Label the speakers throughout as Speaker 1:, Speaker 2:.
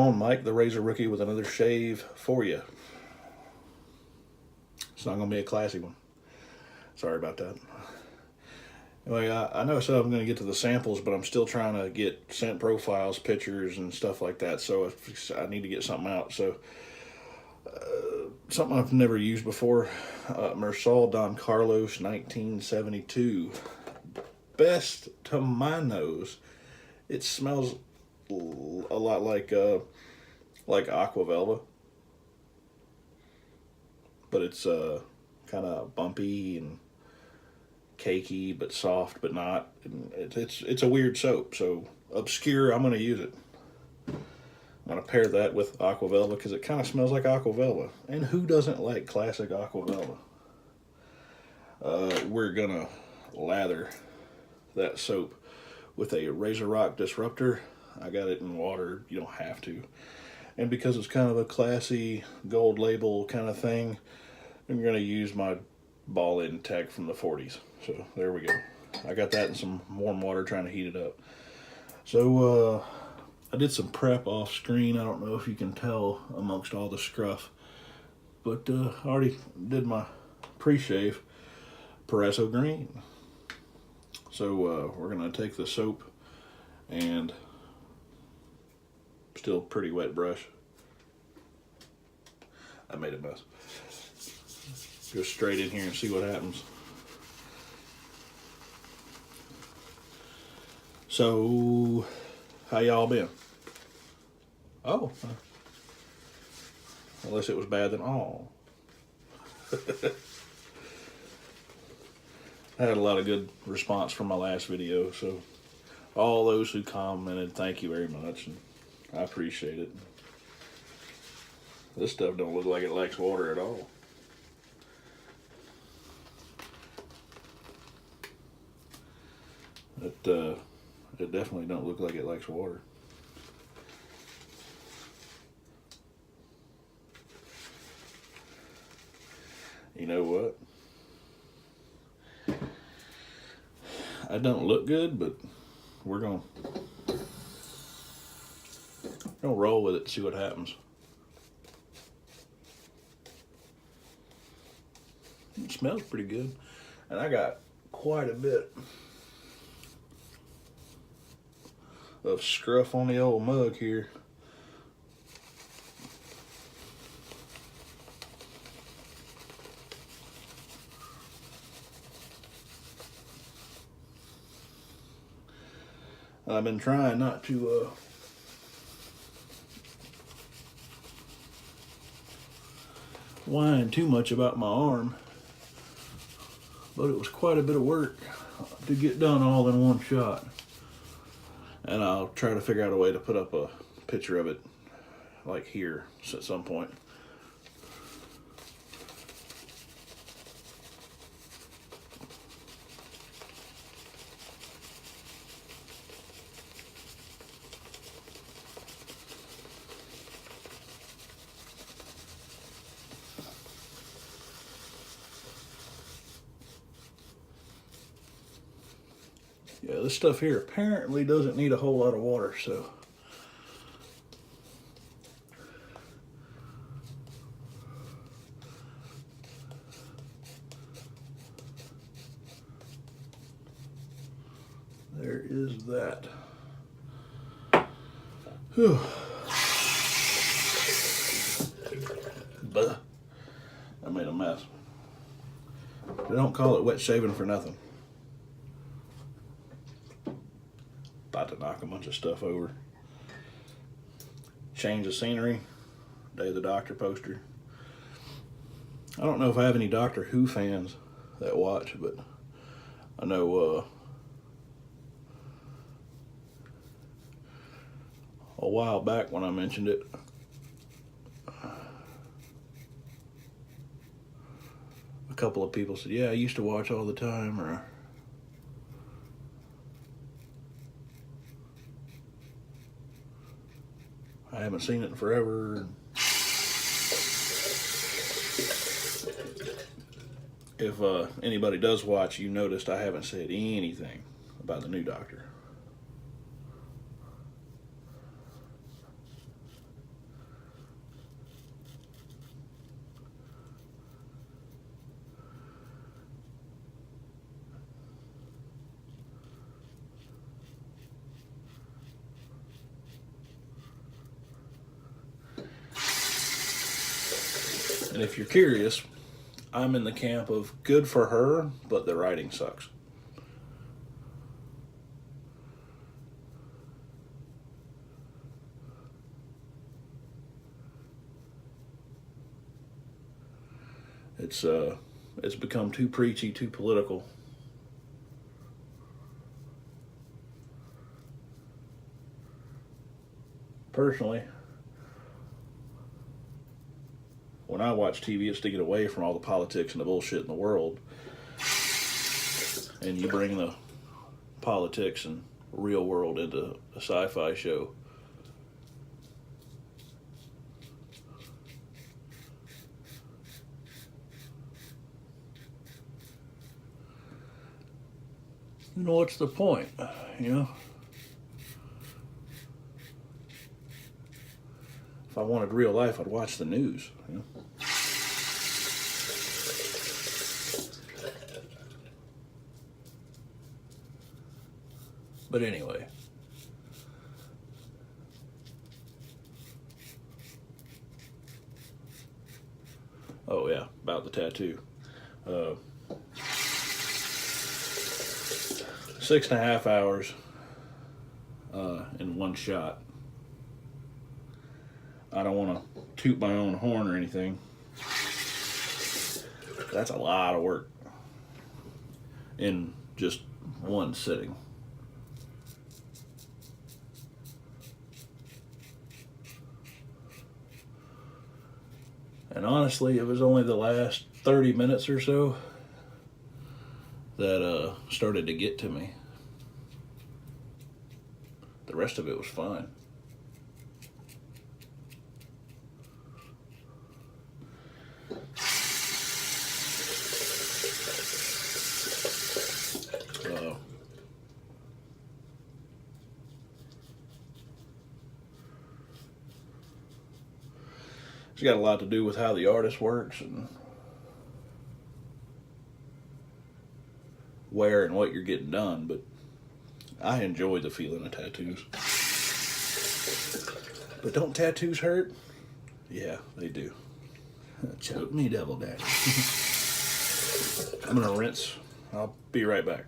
Speaker 1: on, Mike the Razor Rookie, with another shave for you. It's not going to be a classy one. Sorry about that. Anyway, I know I said I'm going to get to the samples, but I'm still trying to get scent profiles, pictures, and stuff like that. So I need to get something out. So something I've never used before, Mersal Don Carlos 1972. Best to my nose, it smells a lot like Aqua Velva, but it's kind of bumpy and cakey, but soft, but not. And it's a weird soap, so obscure. I'm going to use it. I'm going to pair that with Aqua Velva because it kind of smells like Aqua Velva. And who doesn't like classic Aqua Velva? We're going to lather that soap with a Razor Rock Disruptor. I got it in water. You don't have to. And because it's kind of a classy gold label kind of thing, I'm going to use my Ball-In Tech from the 40s. So there we go. I got that in some warm water trying to heat it up. So I did some prep off screen. I don't know if you can tell amongst all the scruff, but I already did my pre-shave Proraso Green. So we're going to take the soap and still pretty wet brush. I made a mess. Go straight in here and see what happens. So, how y'all been? Oh, unless it was bad, then all. I had a lot of good response from my last video, so all those who commented, thank you very much, and I appreciate it. This stuff don't look like it likes water at all. It definitely don't look like it likes water. You know what? I don't look good, but we're gonna roll with it and see what happens. It smells pretty good, and I got quite a bit of scruff on the old mug here. I've been trying not to whine too much about my arm, but it was quite a bit of work to get done all in one shot. And I'll try to figure out a way to put up a picture of it like here at some point. Yeah, this stuff here apparently doesn't need a whole lot of water, so. There is that. Whew. But I made a mess. They don't call it wet shaving for nothing. About to knock a bunch of stuff over. Change of scenery. Day of the Doctor poster. I don't know if I have any Doctor Who fans that watch, but I know a while back when I mentioned it, a couple of people said, yeah, I used to watch all the time, or I haven't seen it in forever. If anybody does watch, you noticed I haven't said anything about the new Doctor. And if you're curious, I'm in the camp of good for her, but the writing sucks. It's become too preachy, too political. Personally, when I watch TV, it's to get away from all the politics and the bullshit in the world. And you bring the politics and real world into a sci-fi show. You know, what's the point? You know? If I wanted real life, I'd watch the news. You know? But anyway. Oh yeah, about the tattoo. 6.5 hours in one shot. I don't want to toot my own horn or anything. That's a lot of work in just one sitting. And honestly, it was only the last 30 minutes or so that started to get to me. The rest of it was fine. It's got a lot to do with how the artist works and where and what you're getting done, but I enjoy the feeling of tattoos. But don't tattoos hurt? Yeah, they do. Choke me, devil daddy. I'm gonna rinse. I'll be right back.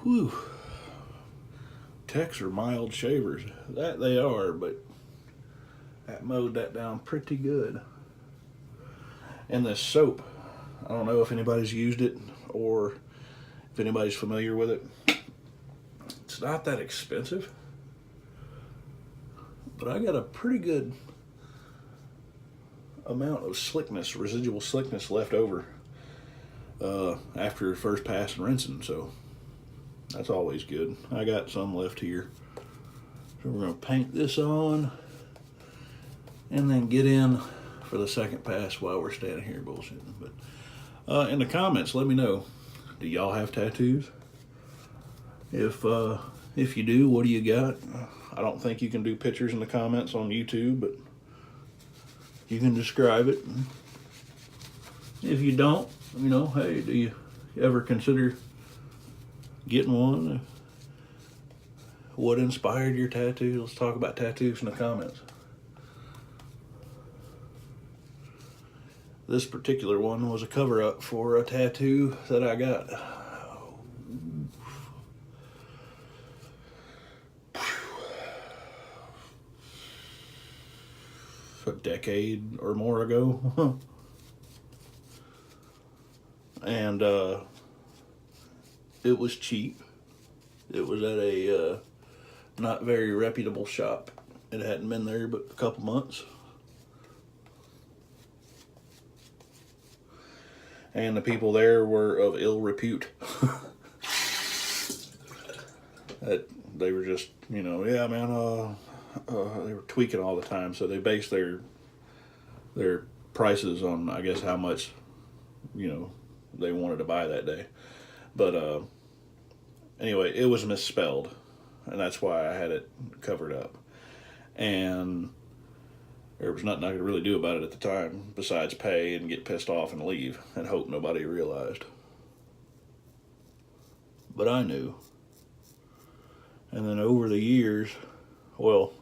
Speaker 1: Whew. Techs are mild shavers. That they are, but that mowed that down pretty good. And this soap, I don't know if anybody's used it or if anybody's familiar with it. It's not that expensive, but I got a pretty good amount of slickness, residual slickness left over after first pass and rinsing, so that's always good. I got some left here. So we're going to paint this on and then get in for the second pass while we're standing here bullshitting. But in the comments, let me know. Do y'all have tattoos? If you do, what do you got? I don't think you can do pictures in the comments on YouTube, but you can describe it. If you don't, you know, hey, do you ever consider getting one? What inspired your tattoo? Let's talk about tattoos in the comments. This particular one was a cover-up for a tattoo that I got a decade or more ago. And it was cheap. It was at a not very reputable shop. It hadn't been there but a couple months. And the people there were of ill repute. That they were just, you know, yeah, man, they were tweaking all the time, so they based their prices on, I guess, how much, you know, they wanted to buy that day. But anyway, it was misspelled, and that's why I had it covered up. And there was nothing I could really do about it at the time besides pay and get pissed off and leave and hope nobody realized. But I knew. And then over the years, well,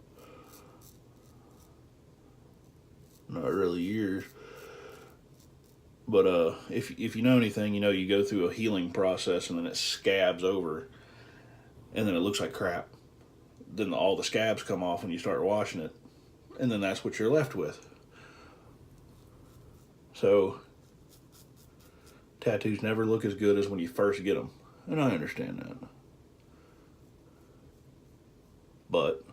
Speaker 1: not really years, but if you know anything, you know you go through a healing process and then it scabs over, and then it looks like crap. Then all the scabs come off when you start washing it, and then that's what you're left with. So tattoos never look as good as when you first get them, and I understand that. But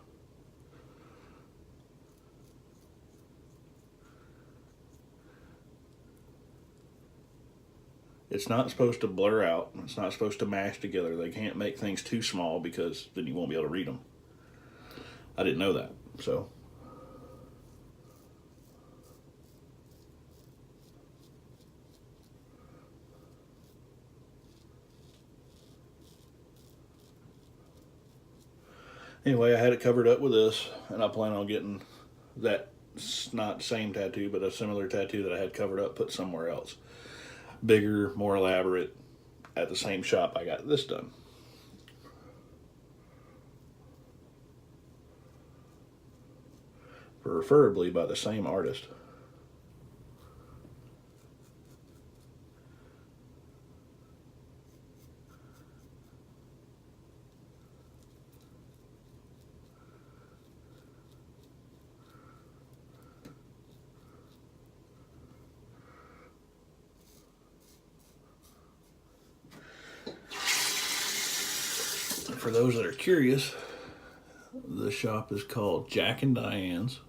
Speaker 1: it's not supposed to blur out. It's not supposed to mash together. They can't make things too small because then you won't be able to read them. I didn't know that. So anyway, I had it covered up with this, and I plan on getting that, not the same tattoo, but a similar tattoo that I had covered up put somewhere else. Bigger, more elaborate, at the same shop I got this done. Preferably by the same artist. For those that are curious, the shop is called Jack and Diane's.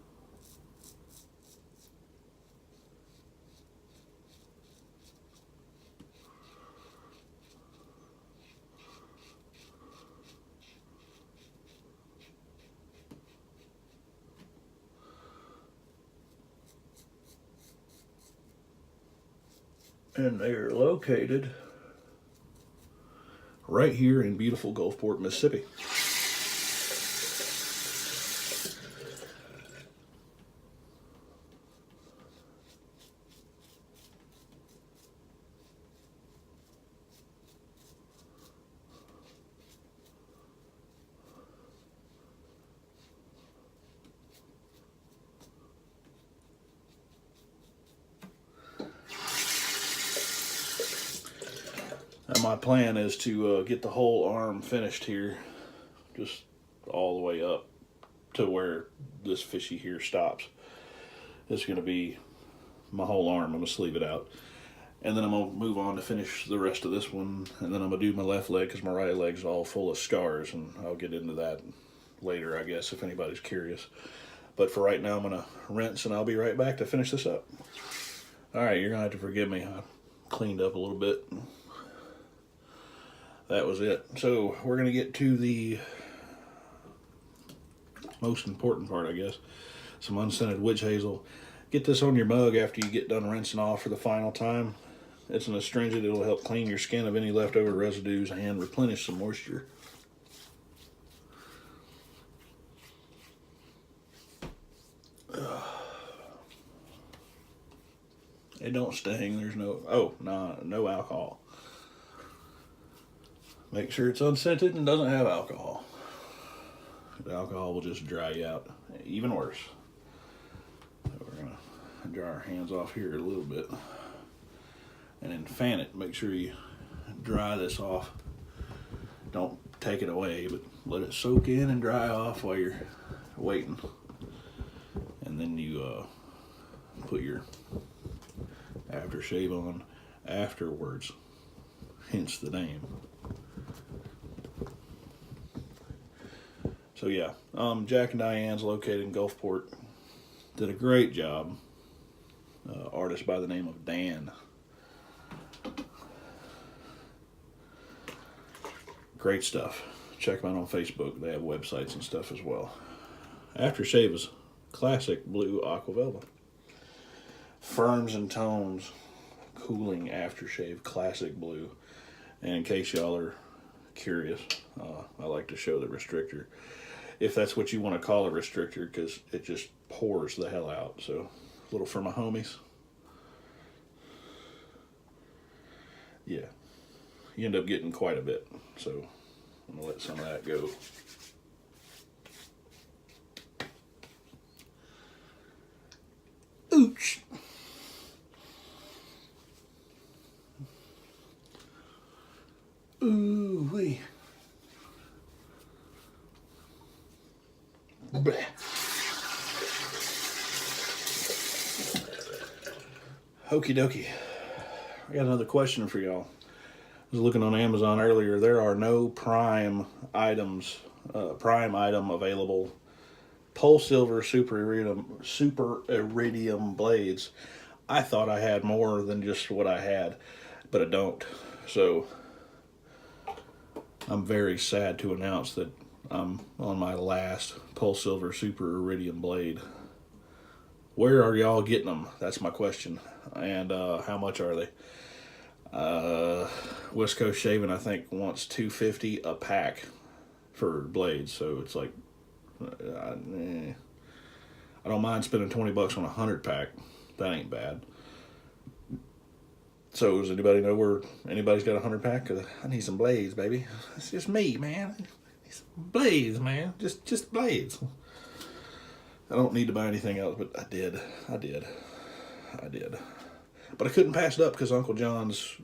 Speaker 1: And they are located right here in beautiful Gulfport, Mississippi. And my plan is to get the whole arm finished here, just all the way up to where this fishy here stops. It's going to be my whole arm. I'm going to sleeve it out. And then I'm going to move on to finish the rest of this one. And then I'm going to do my left leg because my right leg's all full of scars. And I'll get into that later, I guess, if anybody's curious. But for right now, I'm going to rinse and I'll be right back to finish this up. Alright, you're going to have to forgive me. I cleaned up a little bit. That was it. So we're going to get to the most important part, I guess. Some unscented witch hazel. Get this on your mug after you get done rinsing off for the final time. It's an astringent. It'll help clean your skin of any leftover residues and replenish some moisture. It don't sting. There's no alcohol. Make sure it's unscented and doesn't have alcohol. The alcohol will just dry you out even worse. So we're going to dry our hands off here a little bit. And then fan it. Make sure you dry this off. Don't take it away, but let it soak in and dry off while you're waiting. And then you put your aftershave on afterwards. Hence the name. So yeah, Jack and Diane's located in Gulfport. Did a great job. Artist by the name of Dan. Great stuff. Check them out on Facebook. They have websites and stuff as well. Aftershave is classic blue aqua velva. Firms and tones, cooling aftershave, classic blue. And in case y'all are curious, I like to show the restrictor, if that's what you want to call a restrictor, because it just pours the hell out. So a little for my homies. Yeah, you end up getting quite a bit. So I'm gonna let some of that go. Ooch. Ooh wee. Bleh. Okie dokie. I got another question for y'all. I was looking on Amazon earlier. There are no Prime items, Prime item available. Polsilver Super Iridium blades. I thought I had more than just what I had, but I don't. So I'm very sad to announce that I'm on my last Polsilver Super Iridium blade. Where are y'all getting them? That's my question. And how much are they? West Coast Shaving, I think, wants $250 a pack for blades. So it's like, I don't mind spending $20 on a 100 pack. That ain't bad. So does anybody know where anybody's got a 100 pack? Cause I need some blades, baby. It's just me, man. Blades, man. Just blades. I don't need to buy anything else, but I did. But I couldn't pass it up because Uncle John's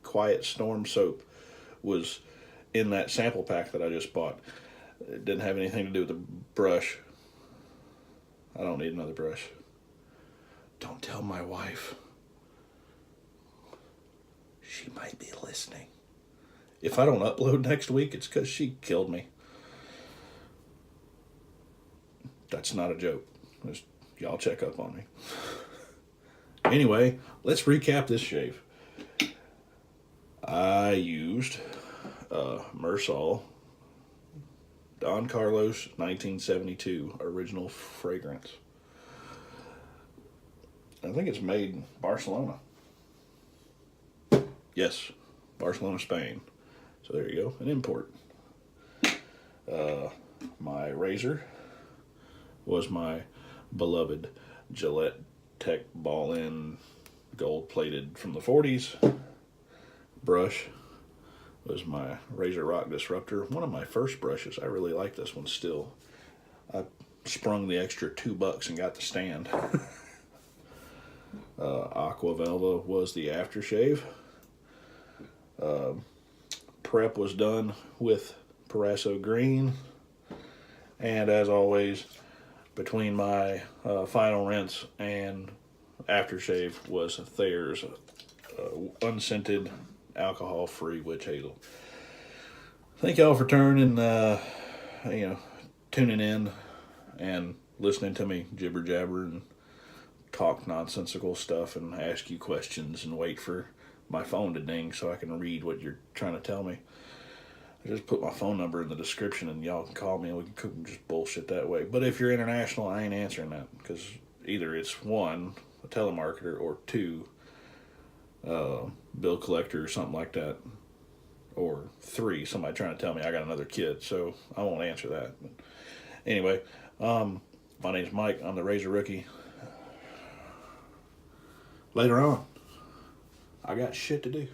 Speaker 1: Quiet Storm soap was in that sample pack that I just bought. It didn't have anything to do with the brush. I don't need another brush. Don't tell my wife. She might be listening. If I don't upload next week, it's because she killed me. That's not a joke. Just, y'all check up on me. Anyway, let's recap this shave. I used Mersol Don Carlos 1972 original fragrance. I think it's made in Barcelona. Yes, Barcelona, Spain. So there you go, an import. My razor was my beloved Gillette Tech Ball-In gold-plated from the 40s. Brush was my Razor Rock Disruptor. One of my first brushes. I really like this one still. I sprung the extra $2 and got the stand. Aqua Velva was the aftershave. Prep was done with Parasso Green. And as always, between my final rinse and aftershave was Thayer's unscented, alcohol-free witch hazel. Thank y'all for tuning in and listening to me jibber jabber and talk nonsensical stuff and ask you questions and wait for my phone to ding so I can read what you're trying to tell me. I just put my phone number in the description and y'all can call me and we can just bullshit that way. But if you're international, I ain't answering that because either it's one, a telemarketer, or two, bill collector or something like that, or three, somebody trying to tell me I got another kid. So I won't answer that. But anyway, my name's Mike. I'm the Razor Rookie. Later on, I got shit to do.